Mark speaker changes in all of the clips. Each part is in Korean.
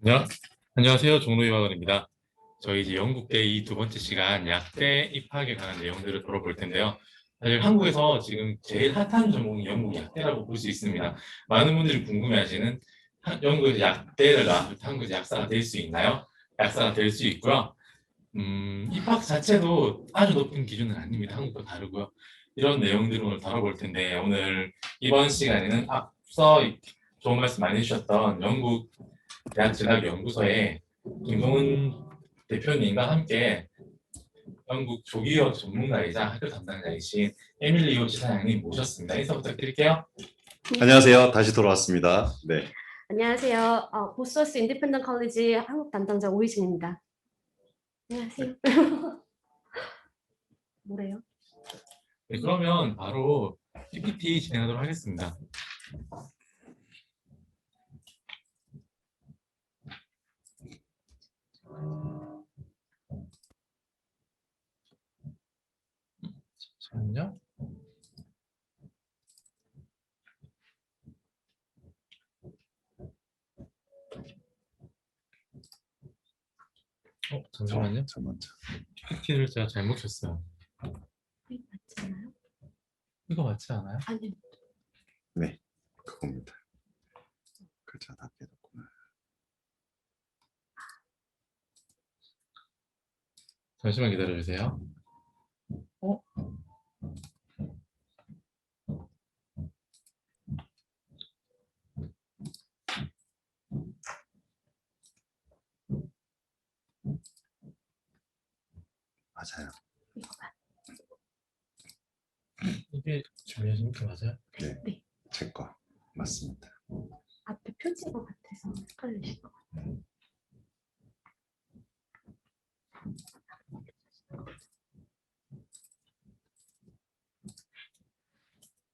Speaker 1: 안녕, 안녕하세요. 종로유학원입니다. 저희 이제 영국대 이 두 번째 시간 약대 입학에 관한 내용들을 돌아볼 텐데요. 사실 한국에서 지금 제일 핫한 전공이 영국 약대라고 볼 수 있습니다. 많은 분들이 궁금해하시는 영국에서 약대를 나왔을 때 한국에서 약사가 될 수 있나요? 약사가 될 수 있고요. 입학 자체도 아주 높은 기준은 아닙니다. 한국과 다르고요. 이런 내용들을 오늘 다뤄볼 텐데 오늘 이번 시간에는 앞서 좋은 말씀 많이 해주셨던 영국 대학진학연구소의 김동훈 대표님과 함께 영국 조기유학 전문가이자 학교 담당자이신 에밀리오 지사장님 모셨습니다. 인사 부탁드릴게요.
Speaker 2: 안녕하세요. 다시 돌아왔습니다. 네.
Speaker 3: 안녕하세요. 보스워스 인디펜던트 컬리지 한국 담당자 오희진입니다. 안녕하세요. 뭐래요?
Speaker 1: 네, 그러면 바로 PPT 진행하도록 하겠습니다. 잠시만요. 잠시만요. PPT를 제가 잘못 켰어요.
Speaker 3: 맞지 않아요?
Speaker 1: 이거 맞지 않아요?
Speaker 3: 아니.
Speaker 2: 네, 그겁니다. 글자 다 빼놨구나.
Speaker 1: 잠시만 기다려주세요.
Speaker 2: 맞아요.
Speaker 1: 이게 준비하신 게 맞아요?
Speaker 2: 네, 제 거 맞습니다.
Speaker 3: 앞에 표지가 같아서 헷갈리실 것 같아요.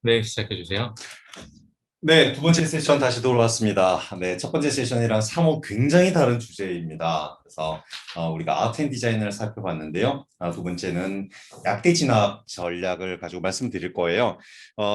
Speaker 1: 네, 시작해주세요.
Speaker 2: 네, 두 번째 세션 다시 돌아왔습니다. 네, 첫 번째 세션이랑 사뭇 굉장히 다른 주제입니다. 그래서 우리가 아트 앤 디자인을 살펴봤는데요. 두 번째는 약대 진학 전략을 가지고 말씀드릴 거예요.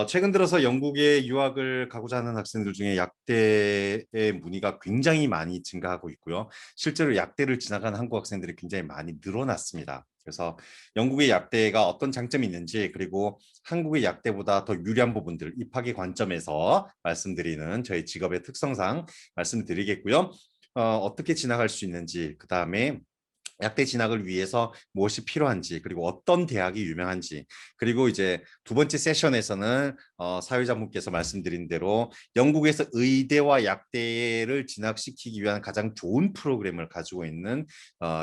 Speaker 2: 최근 들어서 영국에 유학을 가고자 하는 학생들 중에 약대의 문의가 굉장히 많이 증가하고 있고요. 실제로 약대를 진학한 한국 학생들이 굉장히 많이 늘어났습니다. 그래서 영국의 약대가 어떤 장점이 있는지, 그리고 한국의 약대보다 더 유리한 부분들, 입학의 관점에서 말씀드리는 저희 직업의 특성상 말씀드리겠고요. 어떻게 진학할 수 있는지, 그 다음에 약대 진학을 위해서 무엇이 필요한지, 그리고 어떤 대학이 유명한지, 그리고 이제 두 번째 세션에서는 사회자분께서 말씀드린 대로 영국에서 의대와 약대를 진학시키기 위한 가장 좋은 프로그램을 가지고 있는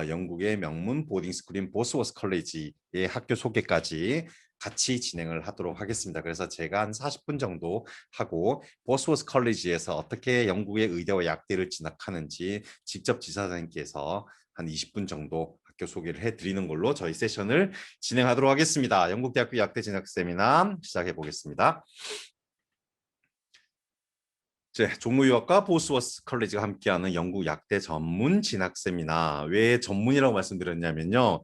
Speaker 2: 영국의 명문 보딩스쿨인 보스워스 컬리지의 학교 소개까지 같이 진행을 하도록 하겠습니다. 그래서 제가 한 40분 정도 하고 보스워스 컬리지에서 어떻게 영국의 의대와 약대를 진학하는지 직접 지사장님께서 한 20분 정도 학교 소개를 해드리는 걸로 저희 세션을 진행하도록 하겠습니다. 영국대학교 약대 진학 세미나 시작해 보겠습니다. 종로유학과 보스워스 컬리지가 함께하는 영국 약대 전문 진학 세미나. 왜 전문이라고 말씀드렸냐면요.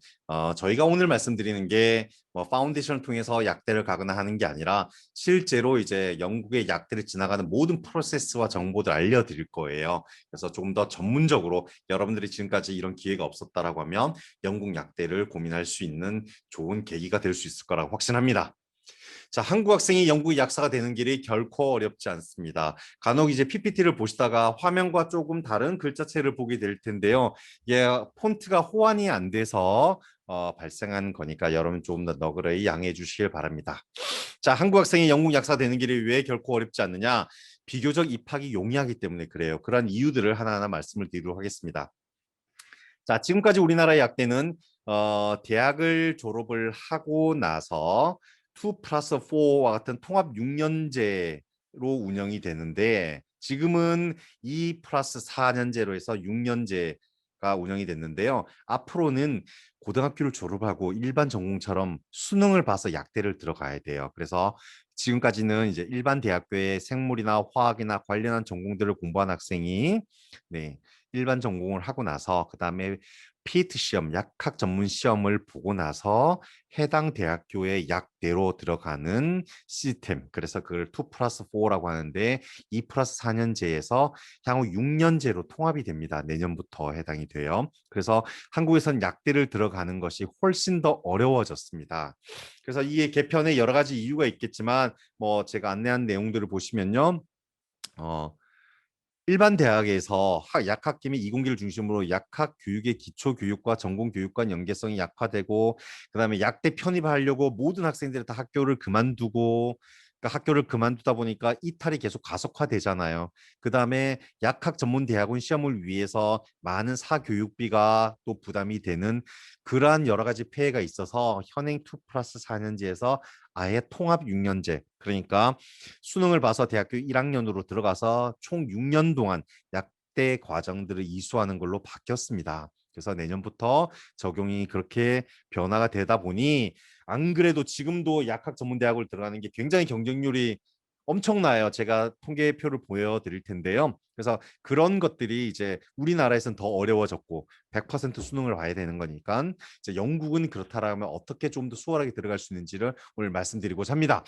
Speaker 2: 저희가 오늘 말씀드리는 게 파운데이션을 통해서 약대를 가거나 하는 게 아니라 실제로 이제 영국의 약대를 지나가는 모든 프로세스와 정보들 알려드릴 거예요. 그래서 조금 더 전문적으로 여러분들이 지금까지 이런 기회가 없었다라고 하면 영국 약대를 고민할 수 있는 좋은 계기가 될 수 있을 거라고 확신합니다. 자, 한국 학생이 영국 약사가 되는 길이 결코 어렵지 않습니다. 간혹 이제 PPT를 보시다가 화면과 조금 다른 글자체를 보게 될 텐데요. 예, 폰트가 호환이 안 돼서 발생한 거니까 여러분 조금 더 너그러이 양해해 주시길 바랍니다. 자, 한국 학생이 영국 약사 되는 길이 왜 결코 어렵지 않느냐? 비교적 입학이 용이하기 때문에 그래요. 그런 이유들을 하나하나 말씀을 드리도록 하겠습니다. 자, 지금까지 우리나라의 약대는 대학을 졸업을 하고 나서 2 플러스 4와 같은 통합 6년제로 운영이 되는데 지금은 2 플러스 4년제로 해서 6년제가 운영이 됐는데요. 앞으로는 고등학교를 졸업하고 일반 전공처럼 수능을 봐서 약대를 들어가야 돼요. 그래서 지금까지는 이제 일반 대학교의 생물이나 화학이나 관련한 전공들을 공부한 학생이 일반 전공을 하고 나서 그다음에 피트 시험, 약학 전문 시험을 보고 나서 해당 대학교의 약대로 들어가는 시스템. 그래서 그걸 2 플러스 4라고 하는데 2 플러스 4년제에서 향후 6년제로 통합이 됩니다. 내년부터 해당이 돼요. 그래서 한국에선 약대를 들어가는 것이 훨씬 더 어려워졌습니다. 그래서 이게 개편에 여러 가지 이유가 있겠지만 뭐 제가 안내한 내용들을 보시면요. 일반 대학에서 약학기 및 이공계를 중심으로 약학 교육의 기초 교육과 전공 교육 간 연계성이 약화되고 그다음에 약대 편입하려고 모든 학생들이 다 학교를 그만두고 그러니까 학교를 그만두다 보니까 이탈이 계속 가속화되잖아요. 그다음에 약학 전문 대학원 시험을 위해서 많은 사교육비가 또 부담이 되는 그러한 여러 가지 폐해가 있어서 현행 2 플러스 4년제에서 아예 통합 6년제 그러니까 수능을 봐서 대학교 1학년으로 들어가서 총 6년 동안 약대 과정들을 이수하는 걸로 바뀌었습니다. 그래서 내년부터 적용이 그렇게 변화가 되다 보니 안 그래도 지금도 약학 전문대학을 들어가는 게 굉장히 경쟁률이 엄청나요. 제가 통계표를 보여드릴 텐데요. 그래서 그런 것들이 이제 우리나라에서는 더 어려워졌고 100% 수능을 봐야 되는 거니까 이제 영국은 그렇다라면 어떻게 좀 더 수월하게 들어갈 수 있는지를 오늘 말씀드리고자 합니다.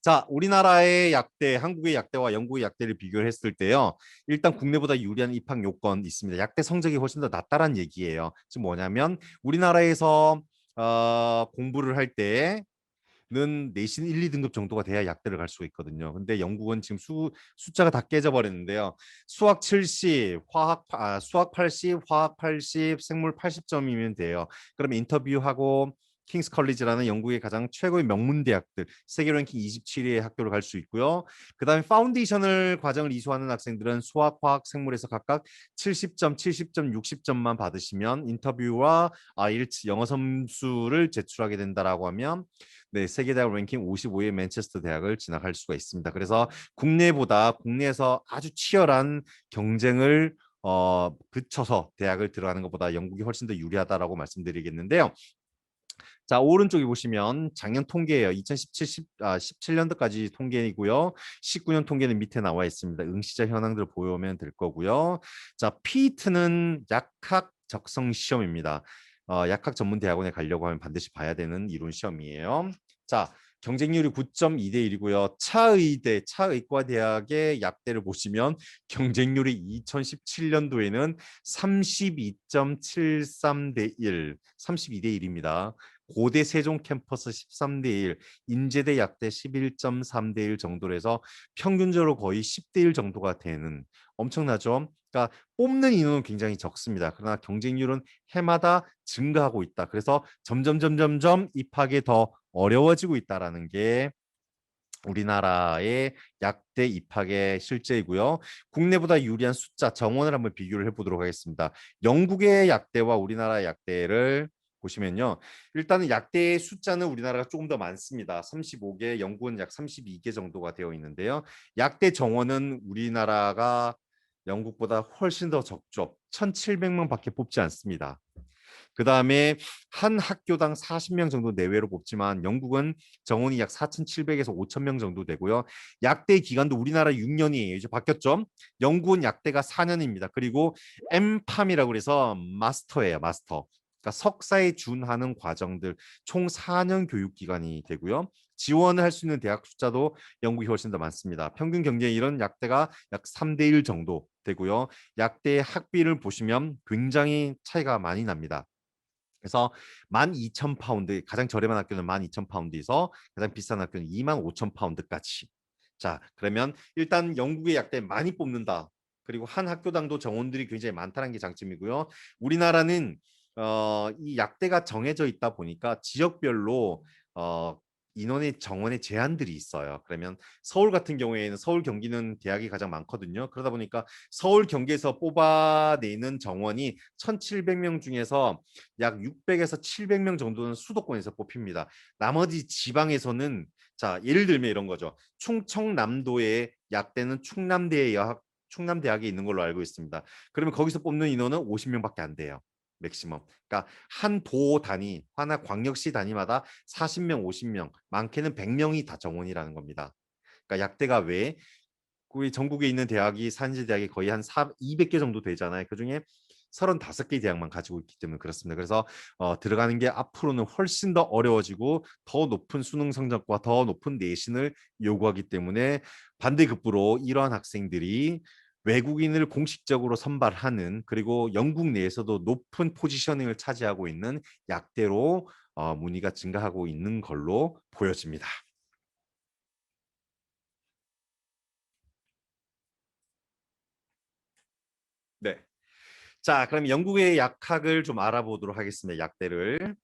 Speaker 2: 자, 우리나라의 약대, 한국의 약대와 영국의 약대를 비교를 했을 때요. 일단 국내보다 유리한 입학 요건이 있습니다. 약대 성적이 훨씬 더 낫다란 얘기예요. 지금 뭐냐면 우리나라에서 공부를 할 때는 내신 1, 2등급 정도가 돼야 약대를 갈 수가 있거든요. 근데 영국은 지금 숫자가 다 깨져 버렸는데요. 수학 70, 수학 80, 화학 80, 생물 80점이면 돼요. 그러면 인터뷰하고 킹스 컬리지라는 영국의 가장 최고의 명문 대학들 세계 랭킹 27위의 학교를 갈 수 있고요. 그다음에 파운데이션을 과정을 이수하는 학생들은 수학, 화학, 생물에서 각각 70점, 70점, 60점만 받으시면 인터뷰와 아이엘츠 영어 점수를 제출하게 된다라고 하면 네, 세계대학 랭킹 55위 맨체스터 대학을 진학할 수가 있습니다. 그래서 국내에서 아주 치열한 경쟁을 그쳐서 대학을 들어가는 것보다 영국이 훨씬 더 유리하다라고 말씀드리겠는데요. 자, 오른쪽에 보시면 작년 통계예요. 17년도까지 통계이고요. 19년 통계는 밑에 나와 있습니다. 응시자 현황들 보면 될 거고요. 자, 피트는 약학 적성 시험입니다. 약학 전문 대학원에 가려고 하면 반드시 봐야 되는 이론 시험이에요. 자, 경쟁률이 9.2대 1이고요. 차의과 대학의 약대를 보시면 경쟁률이 2017년도에는 32.73대 1, 32대 1입니다. 고대 세종 캠퍼스 13대 1, 인제대 약대 11.3대 1 정도로 해서 평균적으로 거의 10대 1 정도가 되는 엄청나죠. 그러니까 뽑는 인원은 굉장히 적습니다. 그러나 경쟁률은 해마다 증가하고 있다. 그래서 점점 입학이 더 어려워지고 있다라는 게 우리나라의 약대 입학의 실제이고요. 국내보다 유리한 숫자 정원을 한번 비교를 해보도록 하겠습니다. 영국의 약대와 우리나라의 약대를 보시면요. 일단은 약대의 숫자는 우리나라가 조금 더 많습니다. 35개, 영국은 약 32개 정도가 되어 있는데요. 약대 정원은 우리나라가 영국보다 훨씬 더 적죠. 1,700명밖에 뽑지 않습니다. 그 다음에 한 학교당 40명 정도 내외로 뽑지만 영국은 정원이 약 4,700에서 5,000명 정도 되고요. 약대 기간도 우리나라 6년이에요. 이제 바뀌었죠. 영국은 약대가 4년입니다. 그리고 엠팜이라고 해서 마스터예요. 마스터. 그러니까 석사에 준하는 과정들 총 4년 교육 기간이 되고요. 지원을 할 수 있는 대학 숫자도 영국이 훨씬 더 많습니다. 평균 경쟁률은 약대가 약 3대 1 정도 되고요. 약대 학비를 보시면 굉장히 차이가 많이 납니다. 그래서 12,000파운드 가장 저렴한 학교는 12,000파운드에서 가장 비싼 학교는 25,000파운드까지. 자, 그러면 일단 영국의 약대 많이 뽑는다. 그리고 한 학교당도 정원들이 굉장히 많다는 게 장점이고요. 우리나라는 이 약대가 정해져 있다 보니까 지역별로 인원의 정원의 제한들이 있어요. 그러면 서울 같은 경우에는 서울 경기는 대학이 가장 많거든요. 그러다 보니까 서울 경기에서 뽑아내는 정원이 1,700명 중에서 약 600에서 700명 정도는 수도권에서 뽑힙니다. 나머지 지방에서는 자 예를 들면 이런 거죠. 충청남도의 약대는 충남대학에 있는 걸로 알고 있습니다. 그러면 거기서 뽑는 인원은 50명밖에 안 돼요. 맥시멈. 그러니까 한 도 단위, 하나 광역시 단위마다 40명, 50명, 많게는 100명이 다 정원이라는 겁니다. 그러니까 약대가 왜 우리 전국에 있는 대학이 산지 대학이 거의 한 200개 정도 되잖아요. 그중에 35개 대학만 가지고 있기 때문에 그렇습니다. 그래서 들어가는 게 앞으로는 훨씬 더 어려워지고 더 높은 수능 성적과 더 높은 내신을 요구하기 때문에 반대급부로 이러한 학생들이 외국인을 공식적으로 선발하는 그리고 영국 내에서도 높은 포지셔닝을 차지하고 있는 약대로 문의가 증가하고 있는 걸로 보여집니다. 네. 자, 그럼 영국의 약학을 좀 알아보도록 하겠습니다. 약대를.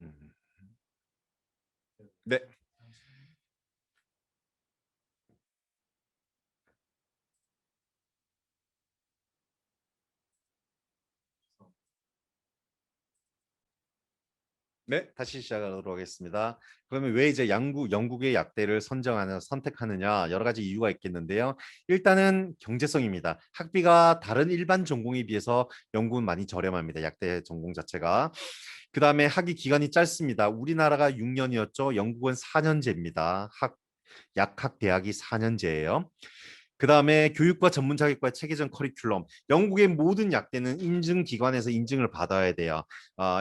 Speaker 2: 음. 네. 네, 다시 시작하도록 하겠습니다. 그러면 왜 이제 영국의 약대를 선택하느냐 여러 가지 이유가 있겠는데요. 일단은 경제성입니다. 학비가 다른 일반 전공에 비해서 영국은 많이 저렴합니다. 약대 전공 자체가. 그다음에 학위 기간이 짧습니다. 우리나라가 6년이었죠. 영국은 4년제입니다. 약학 대학이 4년제예요. 그 다음에 교육과 전문 자격과의 체계적 커리큘럼. 영국의 모든 약대는 인증기관에서 인증을 받아야 돼요.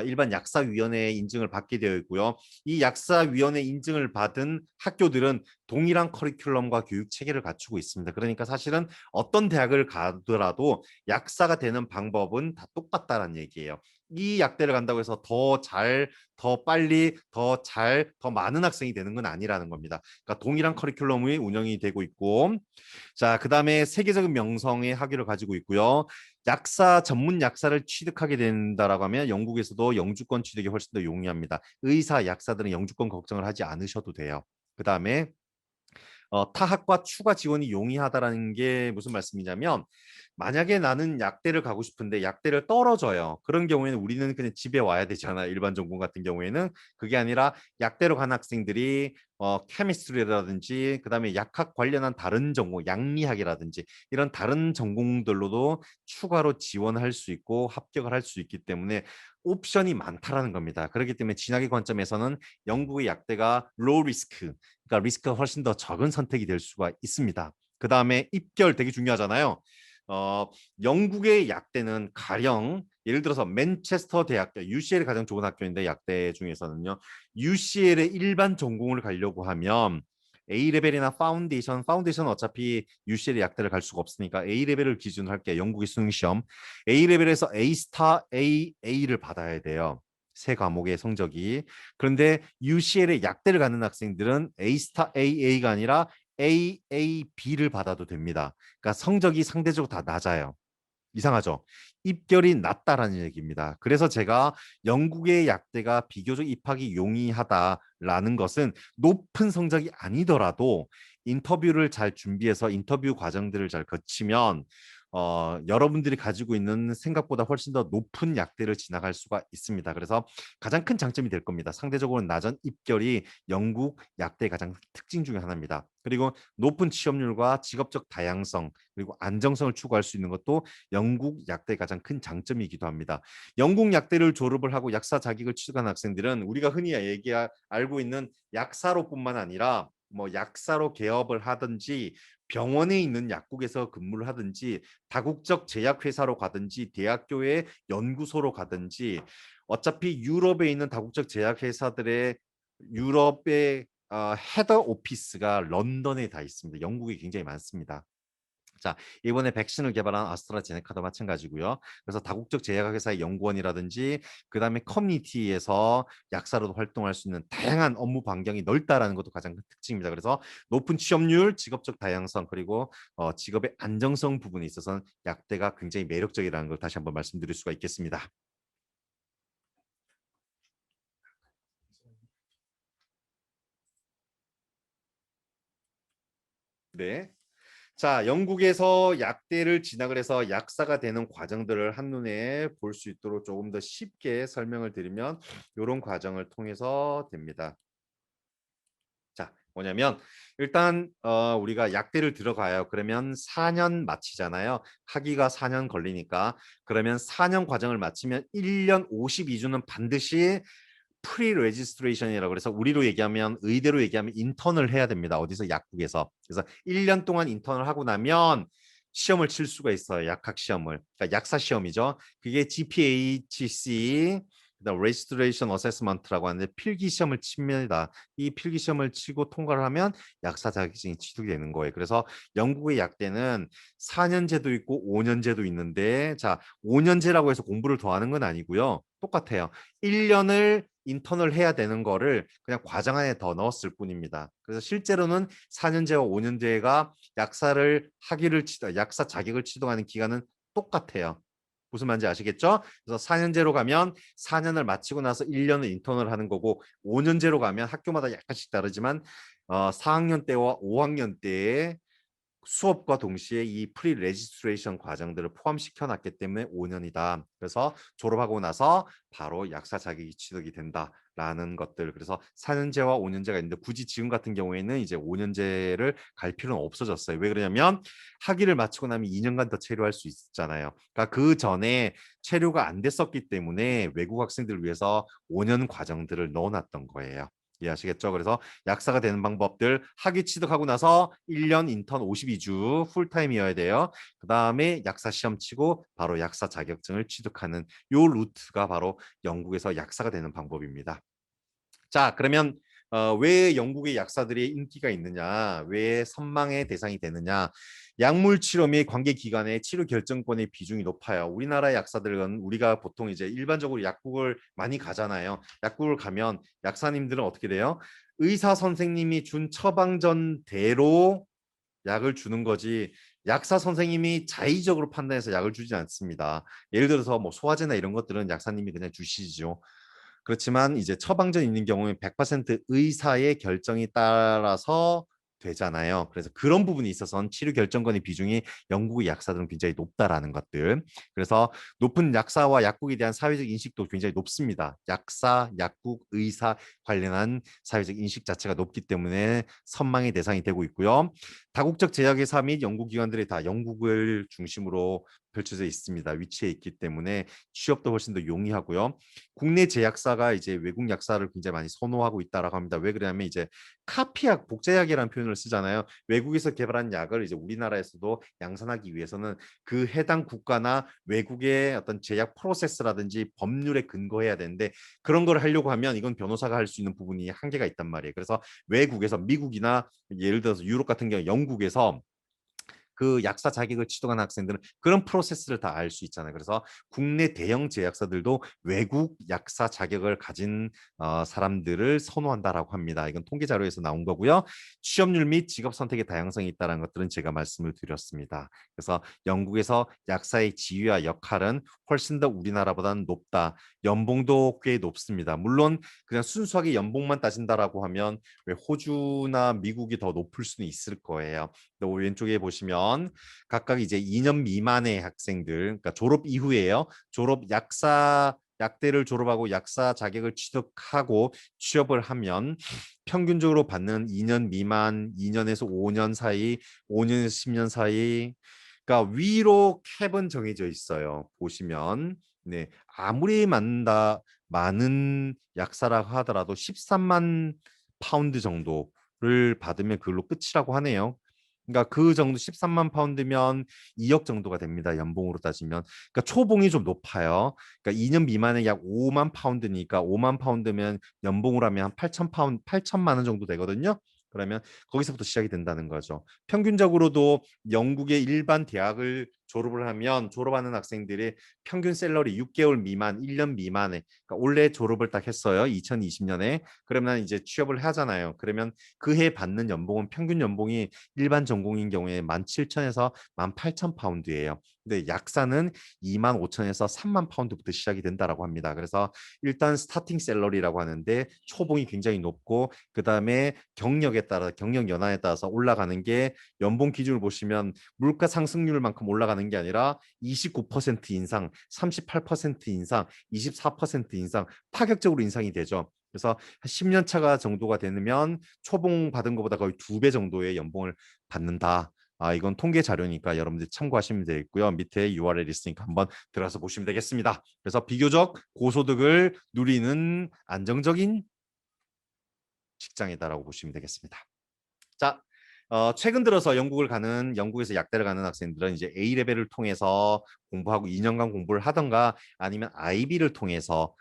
Speaker 2: 일반 약사위원회의 인증을 받게 되어 있고요. 이 약사위원회 인증을 받은 학교들은 동일한 커리큘럼과 교육 체계를 갖추고 있습니다. 그러니까 사실은 어떤 대학을 가더라도 약사가 되는 방법은 다 똑같다는 얘기예요. 이 약대를 간다고 해서 더 잘, 더 빨리, 더 잘, 더 많은 학생이 되는 건 아니라는 겁니다. 그러니까 동일한 커리큘럼이 운영이 되고 있고 자, 그다음에 세계적인 명성의 학위를 가지고 있고요. 전문 약사를 취득하게 된다라고 하면 영국에서도 영주권 취득이 훨씬 더 용이합니다. 의사, 약사들은 영주권 걱정을 하지 않으셔도 돼요. 그다음에 타학과 추가 지원이 용이하다라는 게 무슨 말씀이냐면 만약에 나는 약대를 가고 싶은데 약대를 떨어져요. 그런 경우에는 우리는 그냥 집에 와야 되잖아. 일반 전공 같은 경우에는 그게 아니라 약대로 간 학생들이 케미스트리라든지 그다음에 약학 관련한 다른 전공, 양리학이라든지 이런 다른 전공들로도 추가로 지원할 수 있고 합격을 할 수 있기 때문에 옵션이 많다라는 겁니다. 그렇기 때문에 진학의 관점에서는 영국의 약대가 로우 리스크, 그러니까 리스크가 훨씬 더 적은 선택이 될 수가 있습니다. 그 다음에 입결 되게 중요하잖아요. 어, 영국의 약대는 가령 예를 들어서 맨체스터 대학교, UCL이 가장 좋은 학교인데 약대 중에서는요. UCL의 일반 전공을 가려고 하면 A레벨이나 파운데이션 어차피 UCL의 약대를 갈 수가 없으니까 A레벨을 기준으로 할게요. 영국의 수능 시험. A레벨에서 A스타 AA를 받아야 돼요. 세 과목의 성적이. 그런데 UCL의 약대를 가는 학생들은 A스타 AA가 아니라 AAB를 받아도 됩니다. 그러니까 성적이 상대적으로 다 낮아요. 이상하죠? 입결이 낮다라는 얘기입니다. 그래서 제가 영국의 약대가 비교적 입학이 용이하다라는 것은 높은 성적이 아니더라도 인터뷰를 잘 준비해서 인터뷰 과정들을 잘 거치면 여러분들이 가지고 있는 생각보다 훨씬 더 높은 약대를 진학할 수가 있습니다. 그래서 가장 큰 장점이 될 겁니다. 상대적으로 낮은 입결이 영국 약대의 가장 특징 중에 하나입니다. 그리고 높은 취업률과 직업적 다양성 그리고 안정성을 추구할 수 있는 것도 영국 약대의 가장 큰 장점이기도 합니다. 영국 약대를 졸업을 하고 약사 자격을 취득한 학생들은 우리가 흔히 알고 있는 약사로뿐만 아니라 뭐 약사로 개업을 하든지 병원에 있는 약국에서 근무를 하든지 다국적 제약회사로 가든지 대학교의 연구소로 가든지 어차피 유럽에 있는 다국적 제약회사들의 유럽의 헤드 오피스가 런던에 다 있습니다. 영국이 굉장히 많습니다. 자, 이번에 백신을 개발한 아스트라제네카도 마찬가지고요. 그래서 다국적 제약회사의 연구원이라든지 그다음에 커뮤니티에서 약사로도 활동할 수 있는 다양한 업무 반경이 넓다라는 것도 가장 큰 특징입니다. 그래서 높은 취업률, 직업적 다양성 그리고 직업의 안정성 부분에 있어서는 약대가 굉장히 매력적이라는 걸 다시 한번 말씀드릴 수가 있겠습니다. 네. 자, 영국에서 약대를 진학을 해서 약사가 되는 과정들을 한눈에 볼 수 있도록 조금 더 쉽게 설명을 드리면 이런 과정을 통해서 됩니다. 자, 뭐냐면 일단 우리가 약대를 들어가요. 그러면 4년 마치잖아요. 학위가 4년 걸리니까 그러면 4년 과정을 마치면 1년 52주는 반드시 프리 레지스트레이션이라고 그래서 우리로 얘기하면 의대로 얘기하면 인턴을 해야 됩니다. 어디서 약국에서. 그래서 1년 동안 인턴을 하고 나면 시험을 칠 수가 있어요. 약학 시험을. 그러니까 약사 시험이죠. 그게 GPAHC 그다음 레지스트레이션 어세스먼트라고 하는데 필기 시험을 칩니다. 이 필기 시험을 치고 통과를 하면 약사 자격증이 취득이 되는 거예요. 그래서 영국의 약대는 4년제도 있고 5년제도 있는데 자, 5년제라고 해서 공부를 더 하는 건 아니고요. 똑같아요. 1년을 인턴을 해야 되는 거를 그냥 과정 안에 더 넣었을 뿐입니다. 그래서 실제로는 4년제와 5년제가 약사 자격을 취득하는 기간은 똑같아요. 무슨 말인지 아시겠죠? 그래서 4년제로 가면 4년을 마치고 나서 1년을 인턴을 하는 거고 5년제로 가면 학교마다 약간씩 다르지만 4학년 때와 5학년 때에 수업과 동시에 이 프리 레지스트레이션 과정들을 포함시켜 놨기 때문에 5년이다. 그래서 졸업하고 나서 바로 약사 자격이 취득이 된다라는 것들. 그래서 4년제와 5년제가 있는데 굳이 지금 같은 경우에는 이제 5년제를 갈 필요는 없어졌어요. 왜 그러냐면 학위를 마치고 나면 2년간 더 체류할 수 있잖아요. 그러니까 그 전에 체류가 안 됐었기 때문에 외국 학생들을 위해서 5년 과정들을 넣어놨던 거예요. 이해하시겠죠? 그래서 약사가 되는 방법들 학위 취득하고 나서 1년 인턴 52주 풀타임이어야 돼요. 그 다음에 약사 시험 치고 바로 약사 자격증을 취득하는 요 루트가 바로 영국에서 약사가 되는 방법입니다. 자, 그러면 왜 영국의 약사들이 인기가 있느냐, 왜 선망의 대상이 되느냐, 약물 치료 및 관계 기관의 치료 결정권의 비중이 높아요. 우리나라 약사들은 우리가 보통 이제 일반적으로 약국을 많이 가잖아요. 약국을 가면 약사님들은 어떻게 돼요? 의사 선생님이 준 처방전대로 약을 주는 거지 약사 선생님이 자의적으로 판단해서 약을 주지 않습니다. 예를 들어서 뭐 소화제나 이런 것들은 약사님이 그냥 주시죠. 그렇지만 이제 처방전 있는 경우에 100% 의사의 결정에 따라서 되잖아요. 그래서 그런 부분이 있어서는 치료 결정권의 비중이 영국의 약사들은 굉장히 높다라는 것들. 그래서 높은 약사와 약국에 대한 사회적 인식도 굉장히 높습니다. 약사, 약국, 의사 관련한 사회적 인식 자체가 높기 때문에 선망의 대상이 되고 있고요. 다국적 제약회사 및 연구기관들이 다 영국을 중심으로 펼쳐져 있습니다. 위치해 있기 때문에 취업도 훨씬 더 용이하고요. 국내 제약사가 이제 외국 약사를 굉장히 많이 선호하고 있다라고 합니다. 왜 그러냐면 이제 카피약, 복제약이라는 표현을 쓰잖아요. 외국에서 개발한 약을 이제 우리나라에서도 양산하기 위해서는 그 해당 국가나 외국의 어떤 제약 프로세스라든지 법률에 근거해야 되는데 그런 걸 하려고 하면 이건 변호사가 할 수 있는 부분이 한계가 있단 말이에요. 그래서 외국에서 미국이나 예를 들어서 유럽 같은 경우 영국에서 그 약사 자격을 취득한 학생들은 그런 프로세스를 다 알 수 있잖아요. 그래서 국내 대형 제약사들도 외국 약사 자격을 가진 사람들을 선호한다라고 합니다. 이건 통계 자료에서 나온 거고요. 취업률 및 직업 선택의 다양성이 있다는 것들은 제가 말씀을 드렸습니다. 그래서 영국에서 약사의 지위와 역할은 훨씬 더 우리나라보다는 높다. 연봉도 꽤 높습니다. 물론 그냥 순수하게 연봉만 따진다라고 하면 왜 호주나 미국이 더 높을 수는 있을 거예요. 또 왼쪽에 보시면 각각 이제 2년 미만의 학생들, 그러니까 졸업 이후에요. 졸업 약대를 졸업하고 약사 자격을 취득하고 취업을 하면 평균적으로 받는 2년 미만, 2년에서 5년 사이, 5년에서 10년 사이, 그러니까 위로 캡은 정해져 있어요. 보시면 네 아무리 많은 약사라고 하더라도 13만 파운드 정도를 받으면 그걸로 끝이라고 하네요. 그러니까 그 정도 13만 파운드면 2억 정도가 됩니다. 연봉으로 따지면. 그러니까 초봉이 좀 높아요. 그러니까 2년 미만에 약 5만 파운드니까 5만 파운드면 연봉으로 하면 한 8천 파운드, 8천만 원 정도 되거든요. 그러면 거기서부터 시작이 된다는 거죠. 평균적으로도 영국의 일반 대학을 졸업을 하면 졸업하는 학생들이 평균 샐러리 6개월 미만, 1년 미만에 그러니까 올해 졸업을 딱 했어요. 2020년에. 그러면 이제 취업을 하잖아요. 그러면 그 해 받는 연봉은 평균 연봉이 일반 전공인 경우에 17,000에서 18,000 파운드예요. 근데 약사는 25,000에서 3만 파운드부터 시작이 된다라고 합니다. 그래서 일단 스타팅 샐러리라고 하는데 초봉이 굉장히 높고 그다음에 경력에 따라 경력 연한에 따라서 올라가는 게 연봉 기준을 보시면 물가 상승률만큼 올라가는 게 아니라 29% 인상, 38% 인상, 24% 인상 파격적으로 인상이 되죠. 그래서 한 10년 차가 정도가 되면 초봉 받은 것보다 거의 2배 정도의 연봉을 받는다. 이건 통계 자료니까 여러분들 참고하시면 되겠고요. 밑에 URL 있으니까 한번 들어가서 보시면 되겠습니다. 그래서 비교적 고소득을 누리는 안정적인 직장이다라고 보시면 되겠습니다. 자, 최근 들어서 영국에서 약대를 가는 학생들은 이제 A 레벨을 통해서 공부하고 2년간 공부를 하던가 아니면 IB를 통해서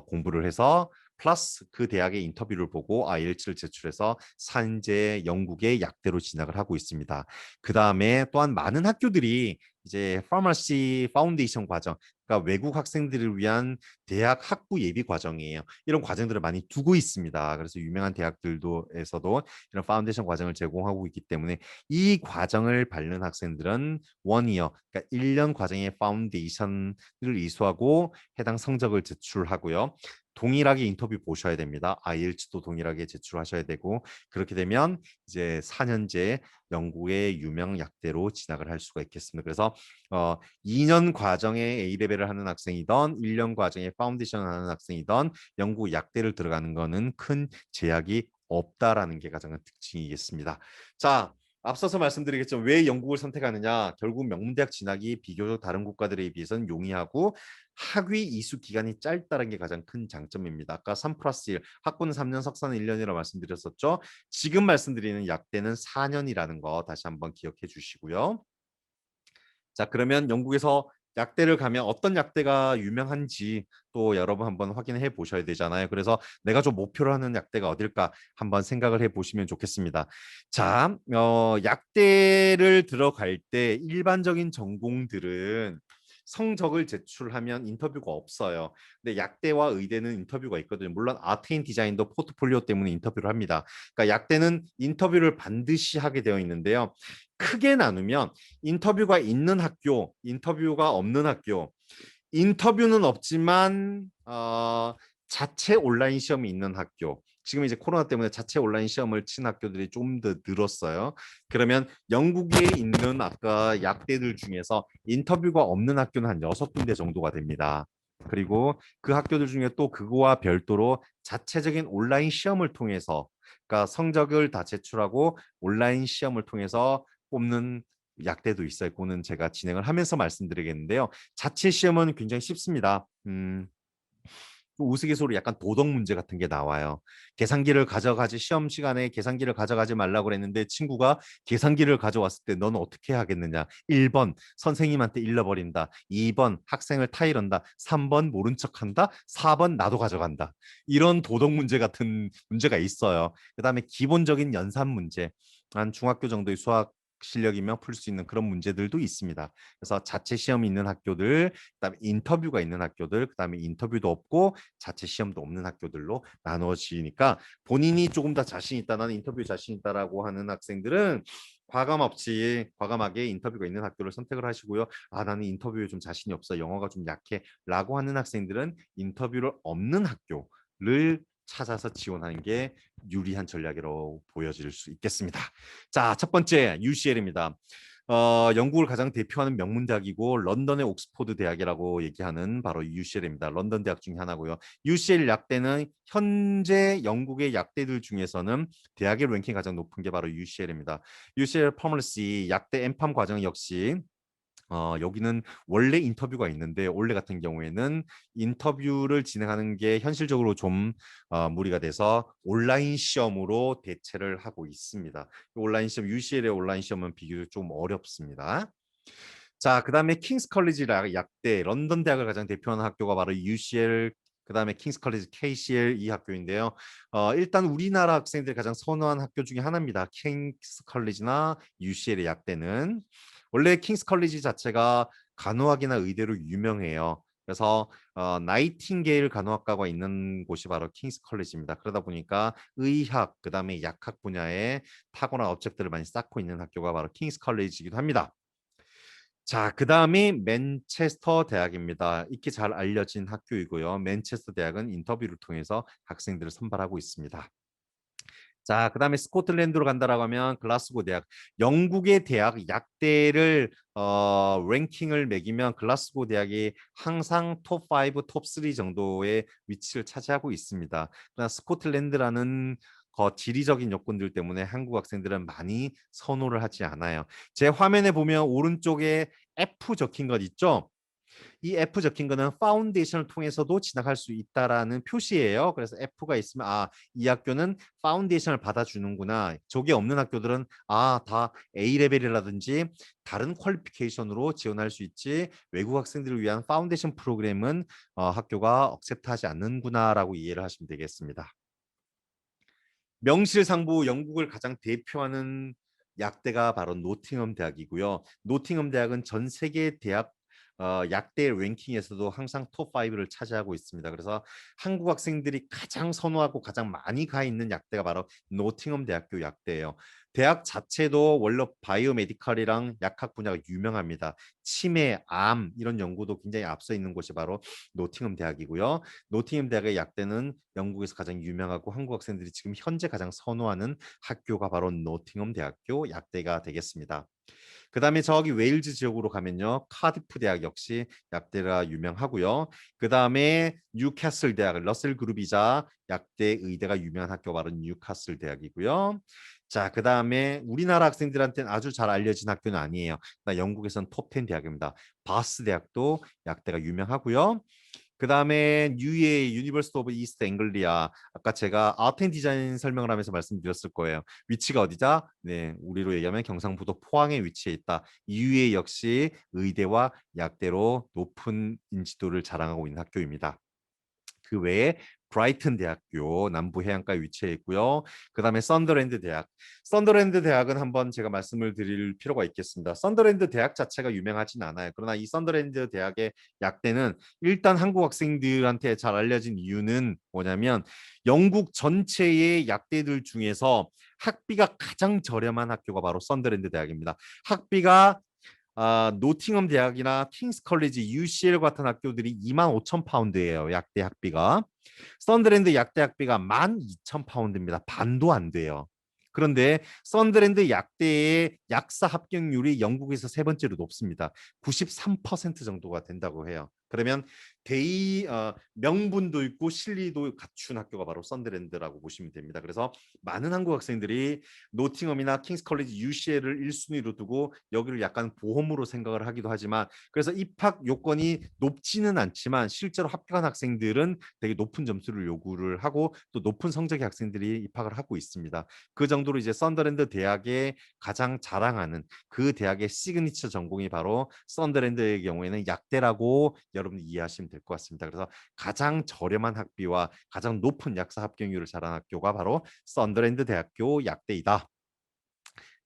Speaker 2: 공부를 해서 플러스 그 대학의 인터뷰를 보고 IELTS를 제출해서 산재 영국의 약대로 진학을 하고 있습니다. 그 다음에 또한 많은 학교들이 이제 파머시 파운데이션 과정, 그러니까 외국 학생들을 위한 대학 학부 예비 과정이에요. 이런 과정들을 많이 두고 있습니다. 그래서 유명한 대학들도에서도 이런 파운데이션 과정을 제공하고 있기 때문에 이 과정을 밟는 학생들은 원이어, 그러니까 1년 과정의 파운데이션을 이수하고 해당 성적을 제출하고요. 동일하게 인터뷰 보셔야 됩니다. IELTS도 동일하게 제출하셔야 되고 그렇게 되면 이제 4년제 영국의 유명 약대로 진학을 할 수가 있겠습니다. 그래서 2년 과정에 A레벨을 하는 학생이던 1년 과정에 파운데이션을 하는 학생이던 영국 약대를 들어가는 거는 큰 제약이 없다라는 게 가장 큰 특징이겠습니다. 자, 앞서서 말씀드리겠지만 왜 영국을 선택하느냐? 결국 명문대학 진학이 비교적 다른 국가들에 비해서는 용이하고 학위 이수 기간이 짧다는 게 가장 큰 장점입니다. 아까 3+1, 학부는 3년, 석사는 1년이라고 말씀드렸었죠. 지금 말씀드리는 약대는 4년이라는 거 다시 한번 기억해 주시고요. 자, 그러면 영국에서 약대를 가면 어떤 약대가 유명한지 또 여러분 한번 확인해 보셔야 되잖아요. 그래서 내가 좀 목표로 하는 약대가 어딜까 한번 생각을 해 보시면 좋겠습니다. 자, 약대를 들어갈 때 일반적인 전공들은 성적을 제출하면 인터뷰가 없어요. 근데 약대와 의대는 인터뷰가 있거든요. 물론 아트앤 디자인도 포트폴리오 때문에 인터뷰를 합니다. 그러니까 약대는 인터뷰를 반드시 하게 되어 있는데요. 크게 나누면 인터뷰가 있는 학교, 인터뷰가 없는 학교. 인터뷰는 없지만 자체 온라인 시험이 있는 학교. 지금 이제 코로나 때문에 자체 온라인 시험을 친 학교들이 좀 더 늘었어요. 그러면 영국에 있는 아까 약대들 중에서 인터뷰가 없는 학교는 한 6군데 정도가 됩니다. 그리고 그 학교들 중에 또 그거와 별도로 자체적인 온라인 시험을 통해서 그러니까 성적을 다 제출하고 온라인 시험을 통해서 뽑는 약대도 있어요. 그거는 제가 진행을 하면서 말씀드리겠는데요. 자체 시험은 굉장히 쉽습니다. 우스갯소리 약간 도덕 문제 같은 게 나와요. 계산기를 가져가지 시험 시간에 계산기를 가져가지 말라고 그랬는데 친구가 계산기를 가져왔을 때 너는 어떻게 하겠느냐? 1번 선생님한테 잃어버린다. 2번 학생을 타이른다. 3번 모른 척한다. 4번 나도 가져간다. 이런 도덕 문제 같은 문제가 있어요. 그다음에 기본적인 연산 문제. 한 중학교 정도의 수학 실력이면 풀 수 있는 그런 문제들도 있습니다. 그래서 자체 시험이 있는 학교들, 그다음에 인터뷰가 있는 학교들, 그다음에 인터뷰도 없고 자체 시험도 없는 학교들로 나누어지니까 본인이 조금 더 자신 있다, 나는 인터뷰 자신 있다라고 하는 학생들은 과감하게 인터뷰가 있는 학교를 선택을 하시고요. 나는 인터뷰에 좀 자신이 없어, 영어가 좀 약해라고 하는 학생들은 인터뷰를 없는 학교를 찾아서 지원하는 게 유리한 전략이라고 보여질 수 있겠습니다. 자, 첫 번째 UCL입니다. 영국을 가장 대표하는 명문대학이고 런던의 옥스포드 대학이라고 얘기하는 바로 UCL입니다. 런던 대학 중에 하나고요. UCL 약대는 현재 영국의 약대들 중에서는 대학의 랭킹이 가장 높은 게 바로 UCL입니다. UCL 퍼머시 약대 엠팜 과정 역시 여기는 원래 인터뷰가 있는데 올해 같은 경우에는 인터뷰를 진행하는 게 현실적으로 좀 무리가 돼서 온라인 시험으로 대체를 하고 있습니다. 온라인 시험, UCL의 온라인 시험은 비교적 좀 어렵습니다. 자, 그다음에 킹스 컬리지 약대 런던 대학을 가장 대표하는 학교가 바로 UCL, 그다음에 킹스 컬리지 KCL 이 학교인데요. 일단 우리나라 학생들이 가장 선호한 학교 중에 하나입니다. 킹스 컬리지나 UCL의 약대는 원래 킹스 컬리지 자체가 간호학이나 의대로 유명해요. 그래서 나이팅게일 간호학과가 있는 곳이 바로 킹스 컬리지입니다. 그러다 보니까 의학, 그다음에 약학 분야에 탁월한 업적들을 많이 쌓고 있는 학교가 바로 킹스 컬리지이기도 합니다. 자, 그다음이 맨체스터 대학입니다. 익히 잘 알려진 학교이고요. 맨체스터 대학은 인터뷰를 통해서 학생들을 선발하고 있습니다. 자, 그다음에 스코틀랜드로 간다라고 하면 글라스고 대학. 영국의 대학 약대를 랭킹을 매기면 글라스고 대학이 항상 톱 5, 톱 3 정도의 위치를 차지하고 있습니다. 그러나 스코틀랜드라는 지리적인 요건들 때문에 한국 학생들은 많이 선호를 하지 않아요. 제 화면에 보면 오른쪽에 F 적힌 것 있죠? 이 F 적힌 거는 파운데이션을 통해서도 진학할 수 있다라는 표시예요. 그래서 F가 있으면 이 학교는 파운데이션을 받아주는구나. 저게 없는 학교들은 다 A 레벨이라든지 다른 퀄리피케이션으로 지원할 수 있지. 외국 학생들을 위한 파운데이션 프로그램은 학교가 억셉트하지 않는구나라고 이해를 하시면 되겠습니다. 명실상부 영국을 가장 대표하는 약대가 바로 노팅엄 대학이고요. 노팅엄 대학은 전 세계 대학 약대 랭킹에서도 항상 톱 5를 차지하고 있습니다. 그래서 한국 학생들이 가장 선호하고 가장 많이 가 있는 약대가 바로 노팅엄 대학교 약대예요. 대학 자체도 원래 바이오메디컬이랑 약학 분야가 유명합니다. 치매, 암 이런 연구도 굉장히 앞서 있는 곳이 바로 노팅엄 대학이고요. 노팅엄 대학의 약대는 영국에서 가장 유명하고 한국 학생들이 지금 현재 가장 선호하는 학교가 바로 노팅엄 대학교 약대가 되겠습니다. 그 다음에 저기 웨일즈 지역으로 가면요. 카디프 대학 역시 약대가 유명하고요. 그 다음에 뉴캐슬 대학, 러셀 그룹이자 약대 의대가 유명한 학교가 바로 뉴캐슬 대학이고요. 자, 그 다음에 우리나라 학생들한테는 아주 잘 알려진 학교는 아니에요. 나 영국에서는 톱10 대학입니다. 바스 대학도 약대가 유명하고요. 그 다음에 UAE 유니버시티 오브 이스트 앵글리아 아까 제가 아트 앤 디자인 설명을 하면서 말씀드렸을 거예요. 위치가 어디자? 네, 우리로 얘기하면 경상북도 포항에 위치해 있다. UAE 역시 의대와 약대로 높은 인지도를 자랑하고 있는 학교입니다. 그 외에 브라이튼 대학교 남부 해안가에 위치해 있고요. 그다음에 썬더랜드 대학. 썬더랜드 대학은 한번 제가 말씀을 드릴 필요가 있겠습니다. 썬더랜드 대학 자체가 유명하진 않아요. 그러나 이 썬더랜드 대학의 약대는 일단 한국 학생들한테 잘 알려진 이유는 뭐냐면 영국 전체의 약대들 중에서 학비가 가장 저렴한 학교가 바로 썬더랜드 대학입니다. 학비가 노팅엄 대학이나 킹스 컬리지, UCL 같은 학교들이 25,000파운드예요. 약대 학비가. 썬더랜드 약대 학비가 12,000파운드입니다. 반도 안 돼요. 그런데 썬더랜드 약대의 약사 합격률이 영국에서 세 번째로 높습니다. 93% 정도가 된다고 해요. 그러면 명분도 있고 실리도 갖춘 학교가 바로 썬더랜드라고 보시면 됩니다. 그래서 많은 한국 학생들이 노팅엄이나 킹스 컬리지 UCL을 1순위로 두고 여기를 약간 보험으로 생각을 하기도 하지만 그래서 입학 요건이 높지는 않지만 실제로 합격한 학생들은 되게 높은 점수를 요구를 하고 또 높은 성적의 학생들이 입학을 하고 있습니다. 그 정도로 이제 썬더랜드 대학의 가장 자랑하는 그 대학의 시그니처 전공이 바로 썬더랜드의 경우에는 약대라고 여러분 이해하시면 될 것 같습니다. 그래서 가장 저렴한 학비와 가장 높은 약사 합격률을 자랑한 학교가 바로 썬더랜드 대학교 약대이다.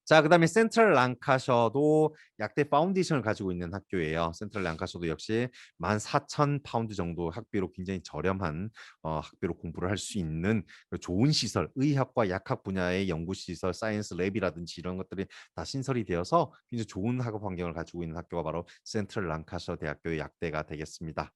Speaker 2: 자, 그다음에 센트럴 랑카셔도 약대 파운데이션을 가지고 있는 학교예요. 센트럴 랑카셔도 역시 14,000파운드 정도 학비로 굉장히 저렴한 학비로 공부를 할 수 있는 좋은 시설, 의학과 약학 분야의 연구 시설, 사이언스 랩이라든지 이런 것들이 다 신설이 되어서 굉장히 좋은 학업 환경을 가지고 있는 학교가 바로 센트럴 랑카셔 대학교의 약대가 되겠습니다.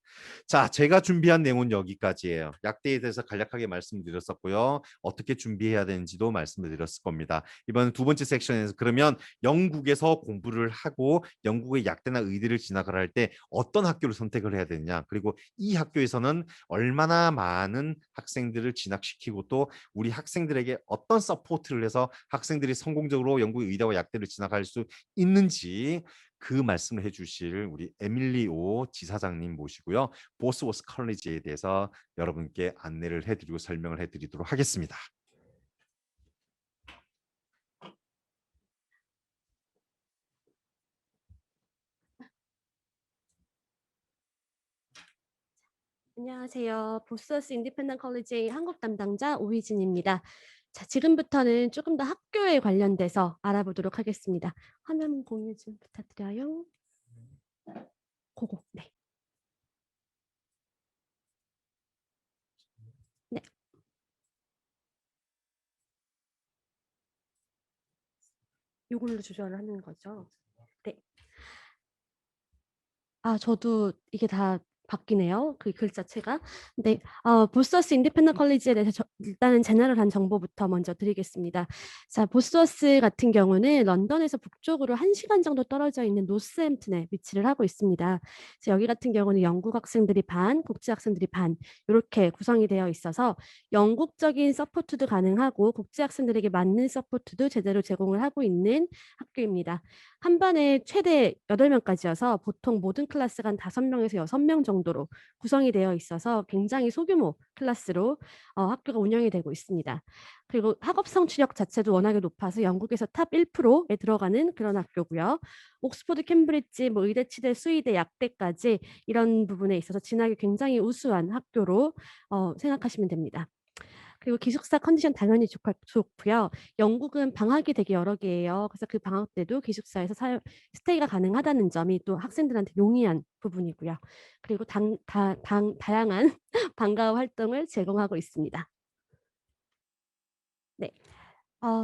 Speaker 2: 자, 제가 준비한 내용은 여기까지예요. 약대에 대해서 간략하게 말씀드렸었고요. 어떻게 준비해야 되는지도 말씀을 드렸을 겁니다. 이번 두 번째 섹션에서 그러면 영국에서 공부를 하고 영국의 약대나 의대를 진학을 할 때 어떤 학교를 선택을 해야 되느냐 그리고 이 학교에서는 얼마나 많은 학생들을 진학시키고 또 우리 학생들에게 어떤 서포트를 해서 학생들이 성공적으로 영국의 의대와 약대를 진학할 수 있는지 그 말씀을 해주실 우리 에밀리 오 지사장님 모시고요. 보스워스 컬리지에 대해서 여러분께 안내를 해드리고 설명을 해드리도록 하겠습니다.
Speaker 3: 안녕하세요. 보스워스 인디펜던트 컬리지 한국 담당자 오희진입니다. 자, 지금부터는 조금 더 학교에 관련돼서 알아보도록 하겠습니다. 화면 공유 좀 부탁드려요. 고고. 네. 네. 이걸로 조절을 하는 거죠. 네. 저도 이게 다 바뀌네요. 그 글자체가. 네. 보스워스 인디펜던트 컬리지에 대해서 일단은 제너럴한 정보부터 먼저 드리겠습니다. 자, 보스워스 같은 경우는 런던에서 북쪽으로 1시간 정도 떨어져 있는 노스햄튼에 위치를 하고 있습니다. 그래서 여기 같은 경우는 영국 학생들이 반, 국제 학생들이 반 요렇게 구성이 되어 있어서 영국적인 서포트도 가능하고 국제 학생들에게 맞는 서포트도 제대로 제공을 하고 있는 학교입니다. 한 반에 최대 8명까지여서 보통 모든 클래스가 한 5명에서 6명 정도로 구성이 되어 있어서 굉장히 소규모 클래스로 학교가 운영이 되고 있습니다. 그리고 학업 성취력 자체도 워낙에 높아서 영국에서 탑 1%에 들어가는 그런 학교고요. 옥스퍼드, 캠브리지, 뭐 의대, 치대, 수의대, 약대까지 이런 부분에 있어서 진학이 굉장히 우수한 학교로 생각하시면 됩니다. 그리고 기숙사 컨디션 당연히 좋고요. 영국은 방학이 되게 여러 개예요. 그래서 그 방학 때도 기숙사에서 스테이가 가능하다는 점이 또 학생들한테 용이한 부분이고요. 그리고 다양한 방과후 활동을 제공하고 있습니다. 네.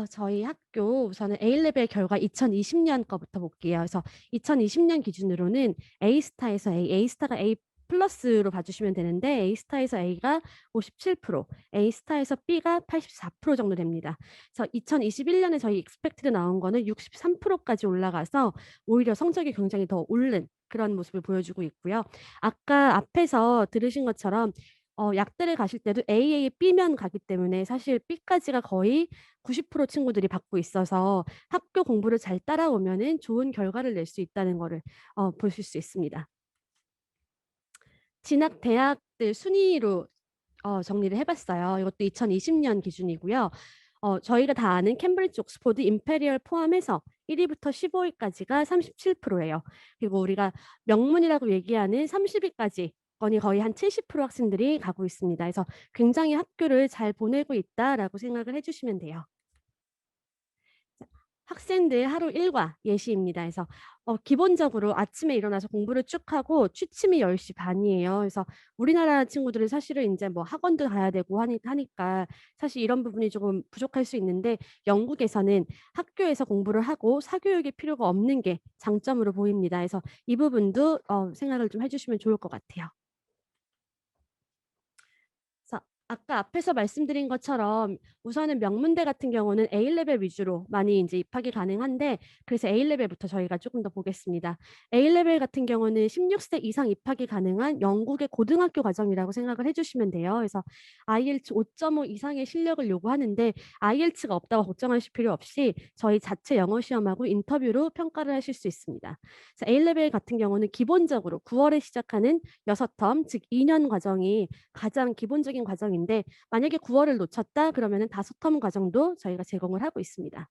Speaker 3: 저희 학교 우선은 A레벨 결과 2020년 거부터 볼게요. 그래서 2020년 기준으로는 A스타에서 A스타가 A 플러스로 봐주시면 되는데 A스타에서 A가 57%, A스타에서 B가 84% 정도 됩니다. 그래서 2021년에 저희 익스펙티드 나온 거는 63%까지 올라가서 오히려 성적이 굉장히 더 오른 그런 모습을 보여주고 있고요. 아까 앞에서 들으신 것처럼 약대를 가실 때도 AA, B면 가기 때문에 사실 B까지가 거의 90% 친구들이 받고 있어서 학교 공부를 잘 따라오면은 좋은 결과를 낼 수 있다는 거를 보실 수 있습니다. 진학 대학들 순위로 정리를 해 봤어요. 이것도 2020년 기준이고요. 저희가 다 아는 캠브리지, 옥스포드, 임페리얼 포함해서 1 위부터 15 위까지가 37%예요. 그리고 우리가 명문이라고 얘기하는 30 위까지 건이 거의 한 70% 학생들이 가고 있습니다. 그래서 굉장히 학교를 잘 보내고 있다라고 생각을 해 주시면 돼요. 학생들 하루 일과 예시입니다. 그래서 기본적으로 아침에 일어나서 공부를 쭉 하고 취침이 10시 반이에요. 그래서 우리나라 친구들은 사실은 인제 뭐 학원도 가야 되고 하니까 사실 이런 부분이 조금 부족할 수 있는데 영국에서는 학교에서 공부를 하고 사교육이 필요가 없는 게 장점으로 보입니다. 그래서 이 부분도 생각을 좀 해 주시면 좋을 것 같아요. 그래서 아까 앞에서 말씀드린 것처럼 우선은 명문대 같은 경우는 A레벨 위주로 많이 인제 입학이 가능한데 그래서 A레벨부터 저희가 쪼금 더 보겠습니다. A레벨 같은 경우는 16세 이상 입학이 가능한 영국의 고등학교 과정이라고 생각을 해 주시면 돼요. 그래서 IELTS 5.5 이상의 실력을 요구하는데 IELTS가 없다고 걱정하실 필요 없이 저희 자체 영어 시험하고 인터뷰로 평가를 하실 수 있습니다. 그래서 A레벨 같은 경우는 기본적으로 9월에 시작하는 6텀 즉 2년 과정이 가장 기본적인 과정인데 만약에 9월을 놓쳤다 그러면은 5텀 과정도 저희가 제공을 하고 있습니다.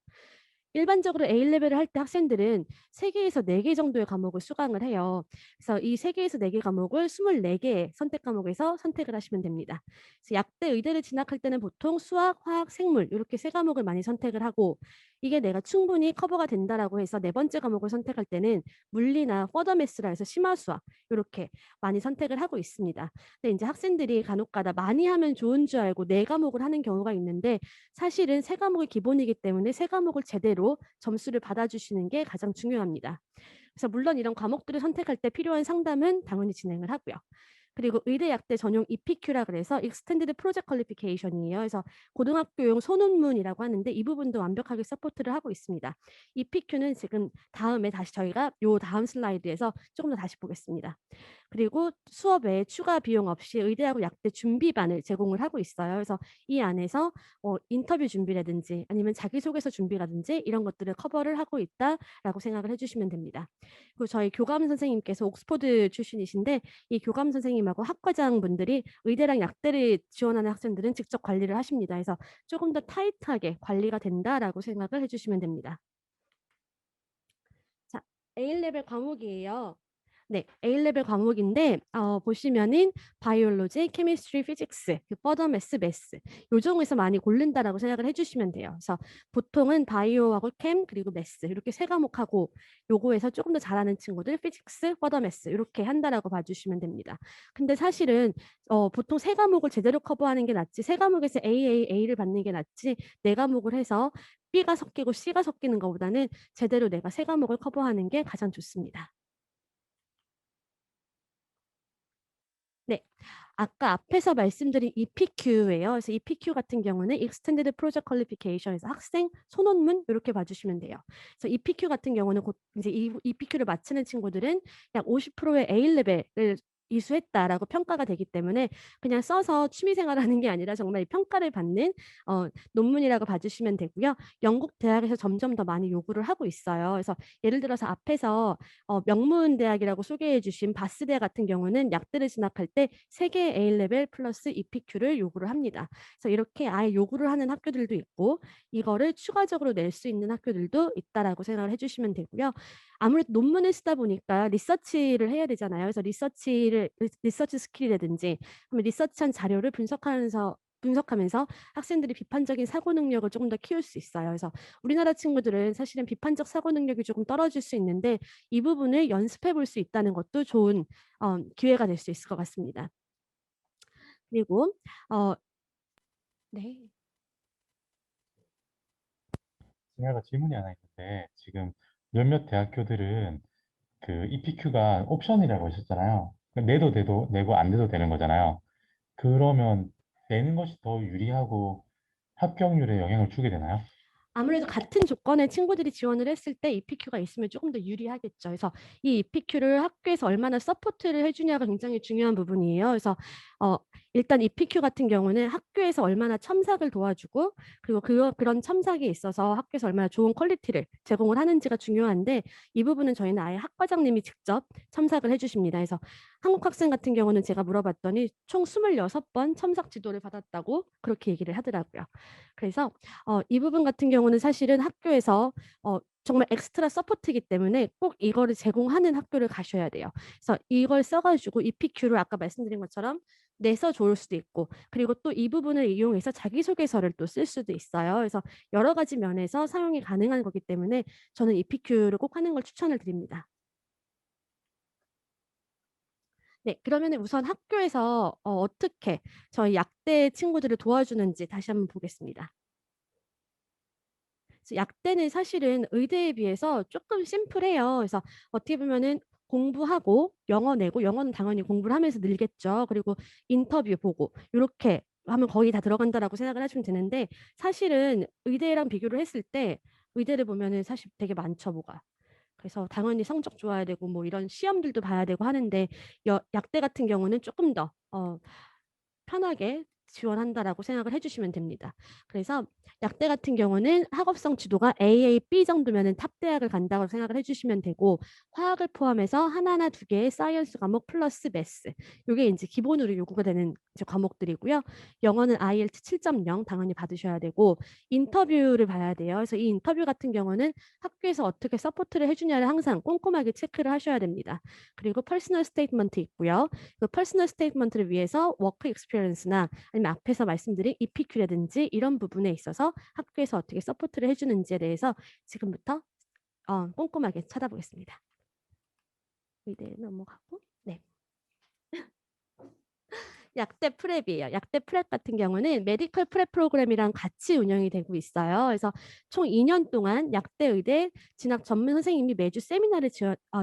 Speaker 3: 일반적으로 A레벨을 할 때 학생들은 3개에서 4개 정도의 과목을 수강을 해요. 그래서 이 3개에서 4개 과목을 24개의 선택 과목에서 선택을 하시면 됩니다. 그래서 약대 의대를 진학할 때는 보통 수학, 화학, 생물 요렇게 3과목을 많이 선택을 하고 이게 내가 충분히 커버가 된다라고 해서 4번째 과목을 선택할 때는 물리나 퍼더 매스라 해서 심화 수학 요렇게 많이 선택을 하고 있습니다. 근데 인제 학생들이 간혹 가다 많이 하면 좋은 줄 알고 4과목을 하는 경우가 있는데 사실은 3과목이 기본이기 때문에 3과목을 제대로 점수를 받아주시는 게 가장 중요합니다. 그래서 물론 이런 과목들을 선택할 때 필요한 상담은 당연히 진행을 하고요. 그리고 의대 약대 전용 EPQ라 그래서 Extended Project Qualification이에요. 그래서 고등학교용 소논문이라고 하는데 이 부분도 완벽하게 서포트를 하고 있습니다. EPQ는 지금 다음에 다시 저희가 요 다음 슬라이드에서 조금 더 다시 보겠습니다. 그리고 수업 외에 추가 비용 없이 의대하고 약대 준비반을 제공을 하고 있어요. 그래서 이 안에서 인터뷰 준비라든지 아니면 자기소개서 준비라든지 이런 것들을 커버를 하고 있다라고 생각을 해 주시면 됩니다. 그리고 저희 교감 선생님께서 옥스퍼드 출신이신데 이 교감 선생님하고 학과장분들이 의대랑 약대를 지원하는 학생들은 직접 관리를 하십니다. 그래서 조금 더 타이트하게 관리가 된다라고 생각을 해 주시면 됩니다. 자, A레벨 과목이에요. 네. A레벨 과목인데 보시면은 바이올로지, 케미스트리, 피직스, 그 퍼더 매스, 요 중에서 많이 고른다라고 생각을 해 주시면 돼요. 그래서 보통은 바이오하고 캠 그리고 매스 이렇게 3과목하고 요거에서 조금 더 잘하는 친구들 피직스, 퍼더 매스 요렇게 한다라고 봐 주시면 됩니다. 근데 사실은 보통 3과목을 제대로 커버하는 게 낫지 3과목에서 A를 받는 게 낫지 4과목을 해서 B가 섞이고 C가 섞이는 것보다는 제대로 내가 3과목을 커버하는 게 가장 좋습니다. 네. 아까 앞에서 말씀드린 EPQ예요. 그래서 EPQ 같은 경우는 Extended Project Qualification에서 학생 소논문 이렇게 봐 주시면 돼요. 그래서 EPQ 같은 경우는 곧 이제 이 EPQ를 마치는 친구들은 약 50%의 A 레벨을 이수했다라고 평가가 되기 때문에 그냥 써서 취미 생활하는 게 아니라 정말 이 평가를 받는 논문이라고 봐 주시면 되고요. 영국 대학에서 점점 더 많이 요구를 하고 있어요. 그래서 예를 들어서 앞에서 명문 대학이라고 소개해 주신 바스대 같은 경우는 약대를 진학할 때 3 개의 A 레벨 플러스 EPQ를 요구를 합니다. 그래서 이렇게 아예 요구를 하는 학교들도 있고 이거를 추가적으로 낼 수 있는 학교들도 있다라고 생각을 해 주시면 되고요. 아무래도 논문을 쓰다 보니까 리서치를 해야 되잖아요. 그래서 리서치 스킬이라든지 그러면 리서치한 자료를 분석하면서 학생들이 비판적인 사고 능력을 조금 더 키울 수 있어요. 그래서 우리나라 친구들은 사실은 비판적 사고 능력이 조금 떨어질 수 있는데 이 부분을 연습해 볼 수 있다는 것도 좋은 기회가 될 수 있을 것 같습니다. 그리고 어 네.
Speaker 4: 제가 질문이 하나 있는데 지금 몇몇 대학교들은 그 EPQ가 옵션이라고 하셨잖아요. 내도 내고 안 내도 되는 거잖아요. 그러면 내는 것이 더 유리하고 합격률에 영향을 주게 되나요?
Speaker 3: 아무래도 같은 조건의 친구들이 지원을 했을 때 EPQ가 있으면 조금 더 유리하겠죠. 그래서 이 EPQ를 학교에서 얼마나 서포트를 해 주냐가 굉장히 중요한 부분이에요. 그래서 어 일단 EPQ 같은 경우는 학교에서 얼마나 첨삭을 도와주고 그리고 그런 첨삭에 있어서 학교에서 얼마나 좋은 퀄리티를 제공을 하는지가 중요한데 이 부분은 저희는 아예 학과장님이 직접 첨삭을 해 주십니다. 그래서 한국 학생 같은 경우는 제가 물어봤더니 총 26번 첨삭 지도를 받았다고 그렇게 얘기를 하더라고요. 그래서 이 부분 같은 경우는 사실은 학교에서 정말 엑스트라 서포트이기 때문에 꼭 이거를 제공하는 학교를 가셔야 돼요. 그래서 이걸 써 가지고 EPQ를 아까 말씀드린 것처럼 내서 좋을 수도 있고 그리고 또 이 부분을 이용해서 자기소개서를 또 쓸 수도 있어요. 그래서 여러 가지 면에서 사용이 가능한 거기 때문에 저는 EPQ를 꼭 하는 걸 추천을 드립니다. 네. 그러면은 우선 학교에서 어떻게 저희 약대 친구들을 도와주는지 다시 한번 보겠습니다. 그래서 약대는 사실은 의대에 비해서 쪼끔 심플해요. 그래서 어떻게 보면은 공부하고 영어 내고 영어는 당연히 공부를 하면서 늘겠죠. 그리고 인터뷰 보고 요렇게 하면 거의 다 들어간다라고 생각을 하시면 되는데 사실은 의대랑 비교를 했을 때 의대를 보면은 사실 되게 많죠, 뭐가. 그래서 당연히 성적 좋아야 되고 뭐 이런 시험들도 봐야 되고 하는데 약대 같은 경우는 쪼끔 더 편하게 지원한다라고 생각을 해 주시면 됩니다. 그래서 약대 같은 경우는 학업성 지도가 AA, B 정도면은 탑 대학을 간다고 생각을 해 주시면 되고 화학을 포함해서 하나나 두 개의 사이언스 과목 플러스 매스 요게 인제 기본으로 요구가 되는 이제 과목들이고요. 영어는 IELTS 7.0 당연히 받으셔야 되고 인터뷰를 봐야 돼요. 그래서 이 인터뷰 같은 경우는 학교에서 어떻게 서포트를 해 주냐를 항상 꼼꼼하게 체크를 하셔야 됩니다. 그리고 퍼스널 스테이트먼트 있고요. 그 퍼스널 스테이트먼트를 위해서 워크 익스피리언스나 아니면 앞에서 말씀드린 EPQ라든지 이런 부분에 있어서 학교에서 어떻게 서포트를 해 주는지에 대해서 지금부터 꼼꼼하게 찾아보겠습니다. 의대 넘어가고 네. 약대 프랩이에요. 약대 프랩 같은 경우는 메디컬 프랩 프로그램이랑 같이 운영이 되고 있어요. 그래서 총 2년 동안 약대 의대 진학 전문 선생님이 매주 세미나를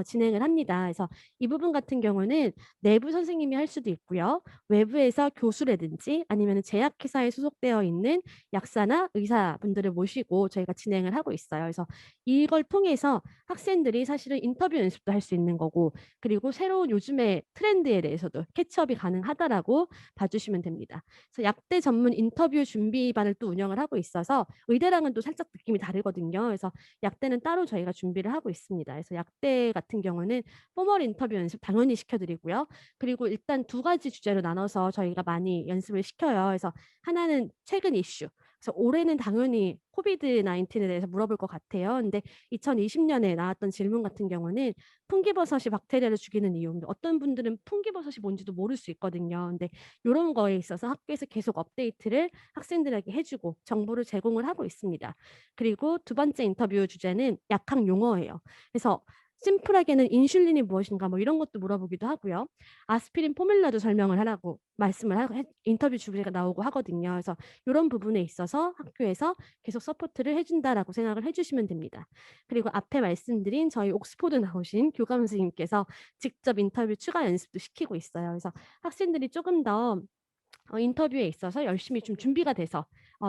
Speaker 3: 진행을 합니다. 그래서 이 부분 같은 경우는 내부 선생님이 할 수도 있고요. 외부에서 교수라든지 아니면은 제약회사에 소속되어 있는 약사나 의사분들을 모시고 저희가 진행을 하고 있어요. 그래서 이걸 통해서 학생들이 사실은 인터뷰 연습도 할 수 있는 거고 그리고 새로운 요즘의 트렌드에 대해서도 캐치업이 가능하다라고 봐 주시면 됩니다. 그래서 약대 전문 인터뷰 준비반을 또 운영을 하고 있어서 의대랑은 또 살짝 느낌이 다르거든요. 그래서 약대는 따로 저희가 준비를 하고 있습니다. 그래서 약대 같은 경우는 포멀 인터뷰 연습 당연히 시켜 드리고요. 그리고 일단 두 가지 주제로 나눠서 저희가 많이 연습을 시켜요. 그래서 하나는 최근 이슈 그래서 올해는 당연히 코비드 19에 대해서 물어볼 것 같아요. 근데 2020년에 나왔던 질문 같은 경우는 풍기버섯이 박테리아를 죽이는 이유. 어떤 분들은 풍기버섯이 뭔지도 모를 수 있거든요. 근데 요런 거에 있어서 학교에서 계속 업데이트를 학생들에게 해 주고 정보를 제공을 하고 있습니다. 그리고 두 번째 인터뷰 주제는 약학 용어예요. 그래서 심플하게는 인슐린이 무엇인가 뭐 이런 것도 물어보기도 하고요. 아스피린 포뮬러도 설명을 하라고 말씀을 하고 인터뷰 주제가 나오고 하거든요. 그래서 이런 부분에 있어서 학교에서 계속 서포트를 해준다라고 생각을 해주시면 됩니다. 그리고 앞에 말씀드린 저희 옥스포드 나오신 교감 선생님께서 직접 인터뷰 추가 연습도 시키고 있어요. 그래서 학생들이 조금 더 인터뷰에 있어서 열심히 좀 준비가 돼서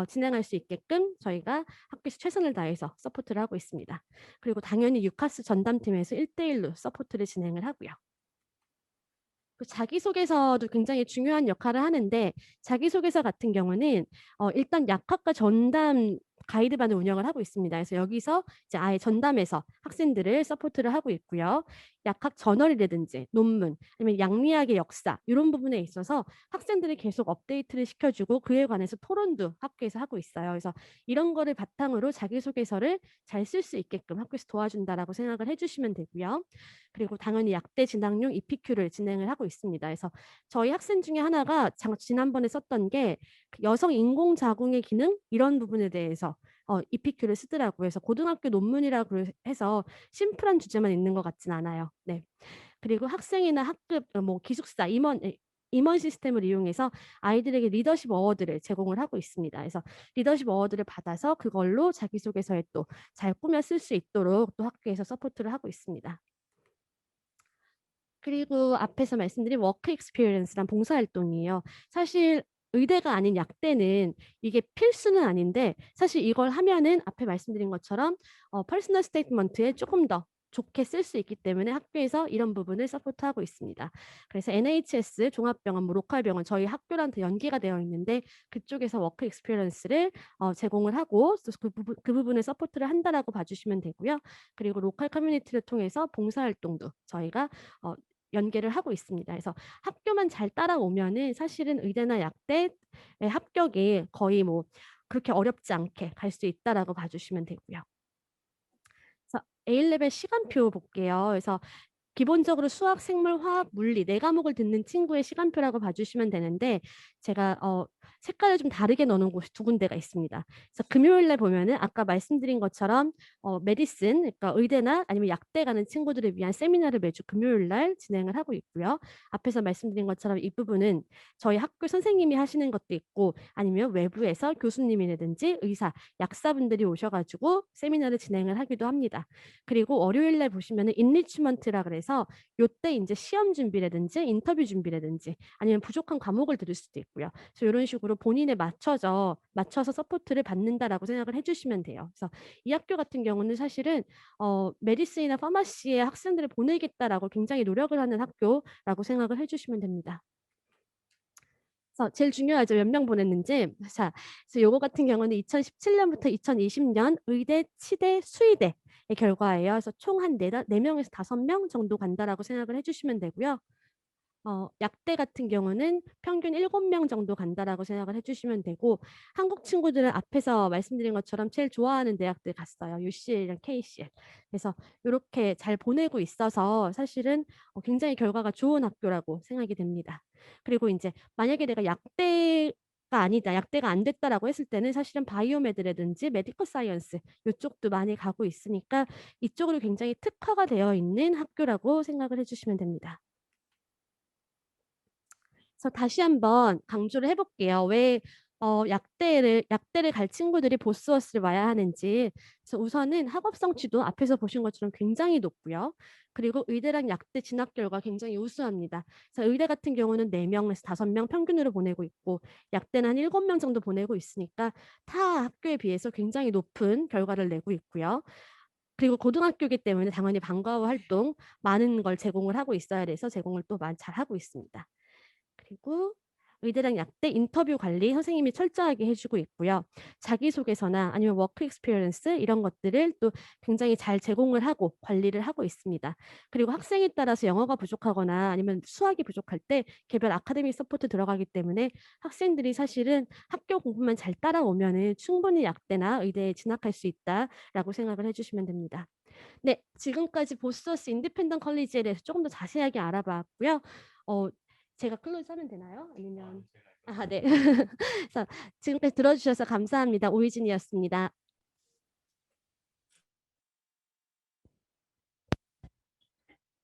Speaker 3: 진행할 수 있게끔 저희가 학교에서 최선을 다해서 서포트를 하고 있습니다. 그리고 당연히 유카스 전담팀에서 1대1로 서포트를 진행을 하고요. 그 자기소개서도 굉장히 중요한 역할을 하는데 자기소개서 같은 경우는 일단 약학과 전담 가이드반을 운영을 하고 있습니다. 그래서 여기서 이제 아예 전담해서 학생들을 서포트를 하고 있고요. 약학 저널이라든지 논문 아니면 양리학의 역사 이런 부분에 있어서 학생들이 계속 업데이트를 시켜주고 그에 관해서 토론도 학교에서 하고 있어요. 그래서 이런 거를 바탕으로 자기소개서를 잘 쓸 수 있게끔 학교에서 도와준다라고 생각을 해주시면 되고요. 그리고 당연히 약대 진학용 EPQ를 진행을 하고 있습니다. 그래서 저희 학생 중에 하나가 지난번에 썼던 게 여성 인공자궁의 기능 이런 부분에 대해서 EPQ를 쓰더라고요. 그래서 고등학교 논문이라고 해서 심플한 주제만 있는 것 같진 않아요. 네. 그리고 학생이나 학급 뭐 기숙사 임원 시스템을 이용해서 아이들에게 리더십 어워드를 제공을 하고 있습니다. 그래서 리더십 어워드를 받아서 그걸로 자기소개서에 또 잘 꾸며 쓸 수 있도록 또 학교에서 서포트를 하고 있습니다. 그리고 앞에서 말씀드린 워크 익스피리언스란 봉사활동이에요. 사실 의대가 아닌 약대는 이게 필수는 아닌데 사실 이걸 하면은 앞에 말씀드린 것처럼 퍼스널 스테이트먼트에 조금 더 좋게 쓸 수 있기 때문에 학교에서 이런 부분을 서포트하고 있습니다. 그래서 NHS 종합병원, 뭐 로컬병원 저희 학교랑도 연계가 되어 있는데 그쪽에서 워크 익스피리언스를 제공을 하고 그 부분을 서포트를 한다라고 봐주시면 되고요. 그리고 로컬 커뮤니티를 통해서 봉사활동도 저희가 연계를 하고 있습니다. 그래서 학교만 잘 따라오면은 사실은 의대나 약대의 합격이 거의 뭐 그렇게 어렵지 않게 갈 수 있다라고 봐주시면 되고요. 그래서 A레벨 시간표 볼게요. 그래서 기본적으로 수학, 생물, 화학, 물리 네 과목을 듣는 친구의 시간표라고 봐주시면 되는데 제가 색깔을 좀 다르게 넣는 곳이 두 군데가 있습니다. 그래서 금요일에 보면은 아까 말씀드린 것처럼 메디슨, 그러니까 의대나 아니면 약대 가는 친구들을 위한 세미나를 매주 금요일 날 진행을 하고 있고요. 앞에서 말씀드린 것처럼 이 부분은 저희 학교 선생님이 하시는 것도 있고 아니면 외부에서 교수님이라든지 의사, 약사분들이 오셔가지고 세미나를 진행을 하기도 합니다. 그리고 월요일 날 보시면은 인리치먼트라 그래서 요때 이제 시험 준비라든지 인터뷰 준비라든지 아니면 부족한 과목을 들을 수도 있고요. 그래서 이런 식으로 본인에 맞춰서 서포트를 받는다라고 생각을 해주시면 돼요. 그래서 이 학교 같은 경우는 사실은 메디슨이나 파마시에 학생들을 보내겠다라고 굉장히 노력을 하는 학교라고 생각을 해주시면 됩니다. 그래서 제일 중요하죠. 몇 명 보냈는지. 자, 그래서 요거 같은 경우는 2017년부터 2020년 의대, 치대, 수의대의 결과예요. 그래서 총 한 4명에서 5명 정도 간다라고 생각을 해주시면 되고요. 약대 같은 경우는 평균 7명 정도 간다라고 생각을 해주시면 되고 한국 친구들은 앞에서 말씀드린 것처럼 제일 좋아하는 대학들 갔어요. UCL이랑 KCL. 그래서 이렇게 잘 보내고 있어서 사실은 굉장히 결과가 좋은 학교라고 생각이 됩니다. 그리고 이제 만약에 내가 약대가 아니다, 약대가 안 됐다라고 했을 때는 사실은 바이오메드라든지 메디컬 사이언스 이쪽도 많이 가고 있으니까 이쪽으로 굉장히 특화가 되어 있는 학교라고 생각을 해주시면 됩니다. 그래서 다시 한번 강조를 해볼게요. 왜 약대를 갈 친구들이 보스워스를 와야 하는지. 그래서 우선은 학업 성취도 앞에서 보신 것처럼 굉장히 높고요. 그리고 의대랑 약대 진학 결과 굉장히 우수합니다. 그래서 의대 같은 경우는 4명에서 5명 평균으로 보내고 있고 약대는 한 7명 정도 보내고 있으니까 타 학교에 비해서 굉장히 높은 결과를 내고 있고요. 그리고 고등학교이기 때문에 당연히 방과후 활동 많은 걸 제공을 하고 있어야 돼서 제공을 또 잘 하고 있습니다. 그리고 의대랑 약대 인터뷰 관리 선생님이 철저하게 해주고 있고요. 자기소개서나 아니면 워크 익스피리언스 이런 것들을 또 굉장히 잘 제공을 하고 관리를 하고 있습니다. 그리고 학생에 따라서 영어가 부족하거나 아니면 수학이 부족할 때 개별 아카데미 서포트 들어가기 때문에 학생들이 사실은 학교 공부만 잘 따라오면은 충분히 약대나 의대에 진학할 수 있다라고 생각을 해주시면 됩니다. 네, 지금까지 보스워스 인디펜던트 컬리지에 대해서 조금 더 자세하게 알아봤고요. 제가 클로즈 하면 되나요? 아니면 네. 그래서 지금까지 들어주셔서 감사합니다. 오이진이었습니다.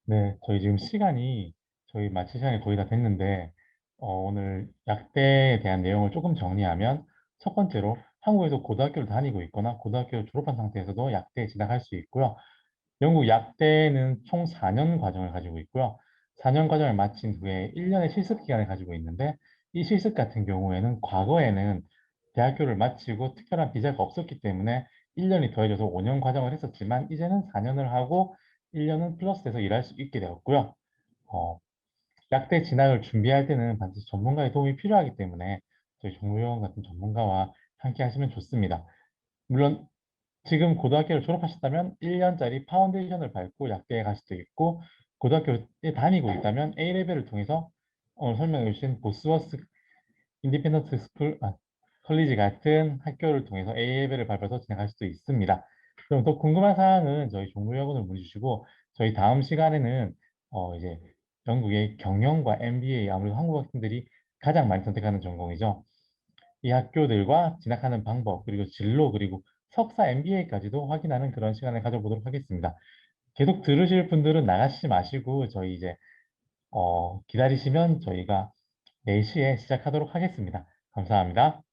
Speaker 4: 네, 저희 지금 시간이 저희 마칠 시간이 거의 다 됐는데 오늘 약대에 대한 내용을 조금 정리하면 첫 번째로 한국에서 고등학교를 다니고 있거나 고등학교를 졸업한 상태에서도 약대에 진학할 수 있고요. 영국 약대는 총 4년 과정을 가지고 있고요. 4년 과정을 마친 후에 1년의 실습 기간을 가지고 있는데 이 실습 같은 경우에는 과거에는 대학교를 마치고 특별한 비자가 없었기 때문에 1년이 더해져서 5년 과정을 했었지만 이제는 4년을 하고 1년은 플러스돼서 일할 수 있게 되었고요. 어, 약대 진학을 준비할 때는 반드시 전문가의 도움이 필요하기 때문에 저희 정보요원 같은 전문가와 함께 하시면 좋습니다. 물론 지금 고등학교를 졸업하셨다면 1년짜리 파운데이션을 밟고 약대에 갈 수도 있고 고등학교에 다니고 있다면 A레벨을 통해서 오늘 설명해 주신 보스워스 인디펜던트 스쿨, 컬리지 같은 학교를 통해서 A레벨을 밟아서 진행할 수도 있습니다. 그럼 더 궁금한 사항은 저희 종로학원을 문의 주시고 저희 다음 시간에는 이제 영국의 경영과 MBA 아무래도 한국 학생들이 가장 많이 선택하는 전공이죠. 이 학교들과 진학하는 방법 그리고 진로 그리고 석사 MBA까지도 확인하는 그런 시간을 가져보도록 하겠습니다. 계속 들으실 분들은 나가시지 마시고 저희 이제 기다리시면 저희가 4시에 시작하도록 하겠습니다. 감사합니다.